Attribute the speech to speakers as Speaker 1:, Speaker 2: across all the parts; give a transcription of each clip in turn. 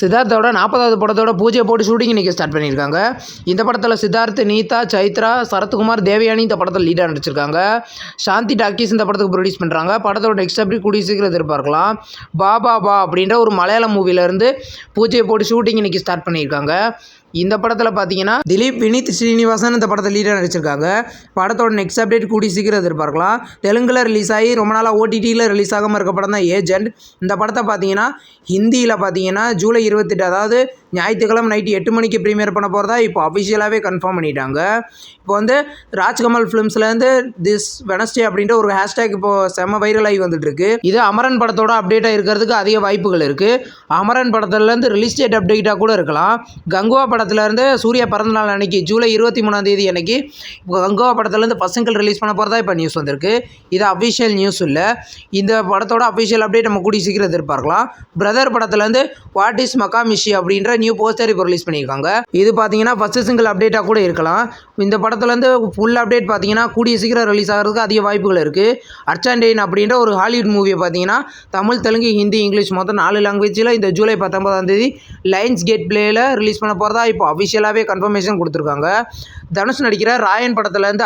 Speaker 1: சித்தார்த்தோட 40வது படத்தோட பூஜை போட்டு ஷூட்டிங் இன்றைக்கி ஸ்டார்ட் பண்ணியிருக்காங்க. இந்த படத்தில் சித்தார்த், நீதா, சைத்ரா, சரத்குமார், தேவயானி இந்த படத்தில் லீடாக நடிச்சிருக்காங்க. சாந்தி டாக்கீஸ் இந்த படத்துக்கு ப்ரொடியூஸ் பண்ணுறாங்க. படத்தோட நெக்ஸ்ட் அப்படி கூடிய சீக்கிரம் எதிர்பார்க்கலாம். பா அப்படின்ற ஒரு மலையாளம் மூவிலேருந்து பூஜை போட்டு ஷூட்டிங் இன்றைக்கி ஸ்டார்ட் பண்ணியிருக்காங்க. இந்த படத்தில் பார்த்தீங்கன்னா திலீப், வினித், ஸ்ரீனிவாசன் இந்த படத்தில் லீடாக நடிச்சிருக்காங்க. படத்தோட நெக்ஸ்ட் அப்டேட் கூடி சீக்கிரம் எதிர்பார்க்கலாம். தெலுங்கில் ரிலீஸ் ஆகி ரொம்ப நாளாக ஓடிடியில் ரிலீஸ் ஆகாமல் இருக்க படம் தான் ஏஜென்ட். இந்த படத்தை பார்த்தீங்கன்னா ஹிந்தியில் பார்த்தீங்கன்னா ஜூலை 28, அதாவது ஞாயிற்றுக்கிழமை நைட்டு 8 மணிக்கு ப்ரீமியர் பண்ண போகிறதா இப்போ அஃபிஷியலாகவே கன்ஃபார்ம் பண்ணிட்டாங்க. இப்போ வந்து ராஜ்கமல் ஃபிலிம்ஸ்லேருந்து திஸ் வெனஸ்டே அப்படின்ற ஒரு ஹேஷ்டேக் இப்போது செம்ம வைரல் ஆகி வந்துட்டுருக்கு. இது அமரன் படத்தோட அப்டேட்டாக இருக்கிறதுக்கு அதிக வாய்ப்புகள் இருக்குது. அமரன் படத்துலேருந்து ரிலீஸ் டேட் அப்டேட்டாக கூட இருக்கலாம். கங்குவா படத்துலேருந்து சூர்யா பிறந்தநாள் அன்னைக்கு ஜூலை 23 அன்னைக்கு கங்குவா படத்துலேருந்து பசங்கள் ரிலீஸ் பண்ண போகிறதா இப்போ நியூஸ் வந்திருக்கு. இது அஃபிஷியல் நியூஸ் இல்லை. இந்த படத்தோட அஃபிஷியல் அப்டேட் நம்ம கூடிய சீக்கிரம் எதிர்பார்க்கலாம். பிரதர் படத்துலேருந்து வாட் இஸ் மகாமிஷி அப்படின்ற நியூ போஸ்டர் இப்போ ரிலீஸ் பண்ணியிருக்காங்க. இது பார்த்தீங்கன்னா ஃபஸ்ட்டு சிங்கிள் அப்டேட்டாக கூட இருக்கலாம். இந்த படத்துலேருந்து ஃபுல் அப்டேட் பார்த்தீங்கன்னா கூடிய சீக்கிரம் ரிலீஸ் ஆகிறதுக்கு அதிக வாய்ப்புகள் இருக்குது. அர்ச்சாண்டேன் அப்படின்ற ஒரு ஹாலிவுட் மூவியை பார்த்தீங்கன்னா தமிழ், தெலுங்கு, ஹிந்தி, இங்கிலீஷ் மொத்தம் 4 லாங்குவேஜில் இந்த ஜூலை 19 லைன்ஸ் கேட் பிளேயில் ரிலீஸ் பண்ண போகிறதா இப்போ அஃபிஷியலாகவே கன்ஃபர்மேஷன் கொடுத்துருக்காங்க. தனுஷ் நடிக்கிற ராயன் படத்துலேருந்து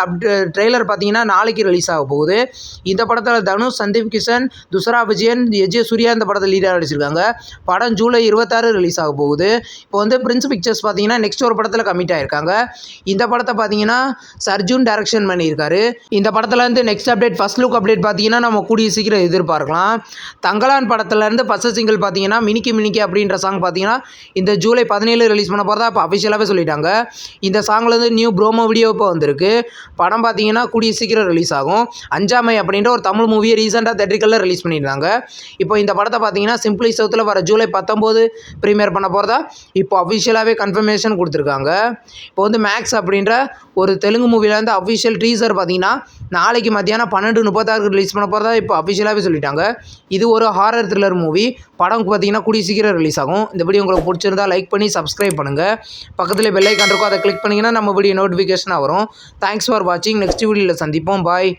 Speaker 1: ட்ரெய்லர் பார்த்தீங்கன்னா நாளைக்கு ரிலீஸ் ஆக போகுது. இந்த படத்தில் தனுஷ், சந்தீப் கிஷன், துஷரா விஜயன், சூர்யா இந்த படத்தில் லீடாக நடிச்சிருக்காங்க. படம் ஜூலை 26 ரிலீஸ் ஆக போகுது. இப்போ வந்து பிரின்ஸ் பிக்சர்ஸ் பார்த்தீங்கன்னா நெக்ஸ்ட் ஒரு படத்தில் கமிட் ஆகிருக்காங்க. இந்த படத்தை பார்த்தீங்கன்னா சர்ஜுன் டைரக்ஷன் பண்ணியிருக்காரு. இந்த படத்துலேருந்து next update first look update பார்த்தீங்கன்னா நம்ம கூடிய சீக்கிரம் எதிர்பார்க்கலாம். தங்கலான் படத்துலேருந்து ஃபஸ்ட்டு சிங்கிள் பார்த்தீங்கன்னா மினிக்கி அப்படின்ற சாங் பார்த்தீங்கன்னா இந்த ஜூலை 17 ரிலீஸ் பண்ண போகிறதா இப்போ அஃபிஷியலாகவே சொல்லிட்டாங்க. இந்த சாங்லேருந்து நியூ ப்ரோமோ வீடியோ இப்போ வந்திருக்கு. படம் பார்த்தீங்கன்னா கூடிய சீக்கிரம் ரிலீஸ் ஆகும். அஞ்சாமை அப்படின்ற ஒரு தமிழ் மூவியை ரீசெண்டாக தேட்டரிக்கலில் ரிலீஸ் பண்ணியிருந்தாங்க. இப்போ இந்த படத்தை பார்த்தீங்கன்னா சிம்பிளி சவுத்தில் வர ஜூலை 19 ப்ரீமியர் பண்ண போகிறதா இப்போ அஃபிஷியலாகவே கன்ஃபர்மேஷன் கொடுத்துருக்காங்க. இப்போ வந்து மேக்ஸ் அப்படின்ற ஒரு தெலுங்கு மூவிலேருந்து அஃபிஷியல் டீசர் பார்த்தீங்கன்னா நாளைக்கு மத்தியானம் 12:36 ரிலீஸ் பண்ண போகிறதா இப்போ அஃபிஷியலாகவே சொல்லிட்டாங்க. இது ஒரு ஹாரர் த்ரில்லர் மூவி. படம் பார்த்தீங்கன்னா கூடிய சீக்கிரம் ரிலீஸ் ஆகும். இந்த வீடியோ உங்களுக்கு பிடிச்சிருந்தா லைக் பண்ணி சப்ஸ்கிரைப் பண்ணுங்கள். பக்கத்தில் பெல் ஐக்கான் இருக்கும், அதை கிளிக் பண்ணிங்கன்னா நம்ம வீடியோ நோட்டிஃபிகேஷனாக வரும். தேங்க்ஸ் ஃபார் வாட்சிங். நெக்ஸ்ட் வீடியோவில் சந்திப்போம். பாய்.